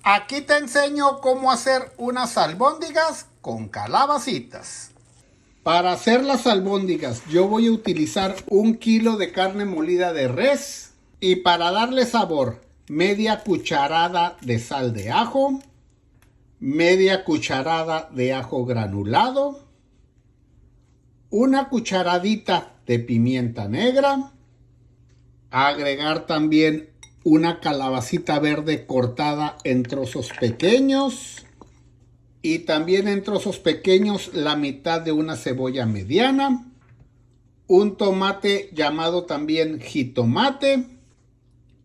Aquí te enseño cómo hacer unas albóndigas con calabacitas. Para hacer las albóndigas yo voy a utilizar 1 kilo de carne molida de res y para darle sabor media cucharada de sal de ajo, media cucharada de ajo granulado, 1 cucharadita de pimienta negra, agregar también 1 calabacita verde cortada en trozos pequeños y también en trozos pequeños la mitad de 1 cebolla mediana, 1 tomate llamado también jitomate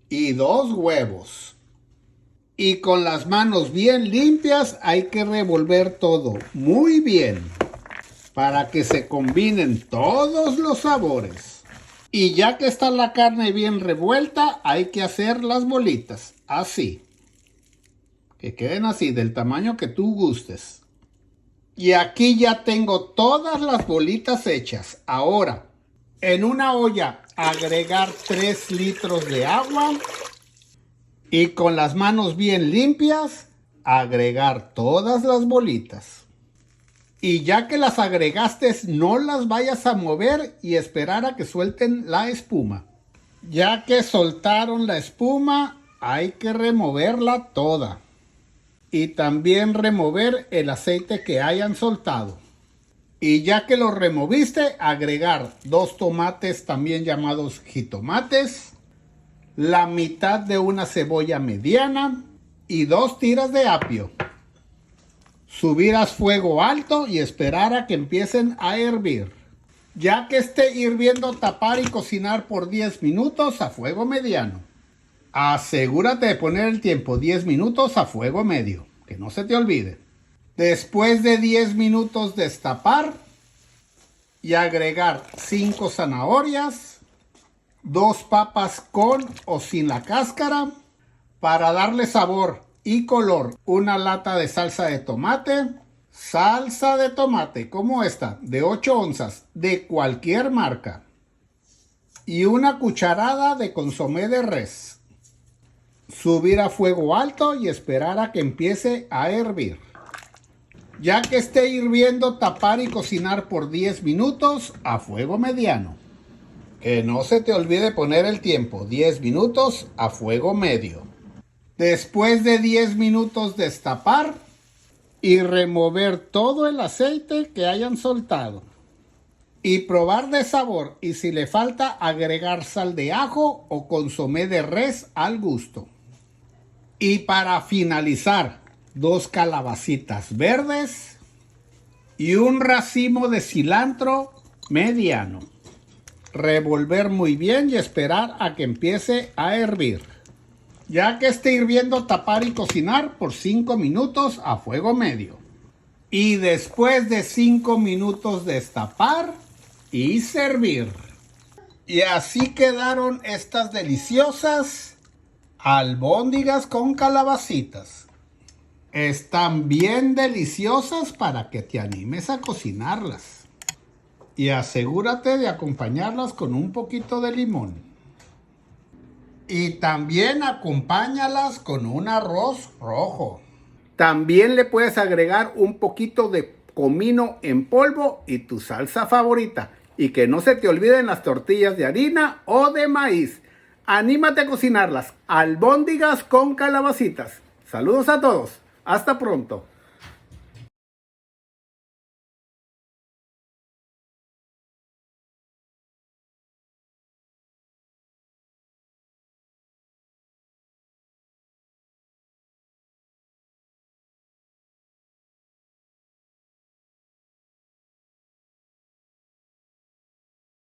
y 2 huevos. Y con las manos bien limpias hay que revolver todo muy bien para que se combinen todos los sabores. Y ya que está la carne bien revuelta, hay que hacer las bolitas, así. Que queden así, del tamaño que tú gustes. Y aquí ya tengo todas las bolitas hechas. Ahora, en una olla, agregar 3 litros de agua. Y con las manos bien limpias, agregar todas las bolitas. Y ya que las agregaste, no las vayas a mover y esperar a que suelten la espuma. Ya que soltaron la espuma, hay que removerla toda. Y también remover el aceite que hayan soltado. Y ya que lo removiste, agregar 2 tomates también llamados jitomates, la mitad de 1 cebolla mediana y 2 tiras de apio. Subir a fuego alto y esperar a que empiecen a hervir. Ya que esté hirviendo, tapar y cocinar por 10 minutos a fuego mediano. Asegúrate de poner el tiempo 10 minutos a fuego medio, que no se te olvide. Después de 10 minutos destapar y agregar 5 zanahorias, 2 papas con o sin la cáscara para darle sabor y color, 1 lata de salsa de tomate como esta, de 8 onzas, de cualquier marca, y 1 cucharada de consomé de res. Subir a fuego alto y esperar a que empiece a hervir. Ya que esté hirviendo, tapar y cocinar por 10 minutos a fuego mediano. Que no se te olvide poner el tiempo, 10 minutos a fuego medio. Después de 10 minutos destapar y remover todo el aceite que hayan soltado. Y probar de sabor y si le falta agregar sal de ajo o consomé de res al gusto. Y para finalizar, 2 calabacitas verdes y 1 racimo de cilantro mediano. Revolver muy bien y esperar a que empiece a hervir. Ya que esté hirviendo, tapar y cocinar por 5 minutos a fuego medio. Y después de 5 minutos destapar y servir. Y así quedaron estas deliciosas albóndigas con calabacitas. Están bien deliciosas para que te animes a cocinarlas. Y asegúrate de acompañarlas con un poquito de limón. Y también acompáñalas con un arroz rojo. También le puedes agregar un poquito de comino en polvo y tu salsa favorita. Y que no se te olviden las tortillas de harina o de maíz. Anímate a cocinarlas. Albóndigas con calabacitas. Saludos a todos. Hasta pronto.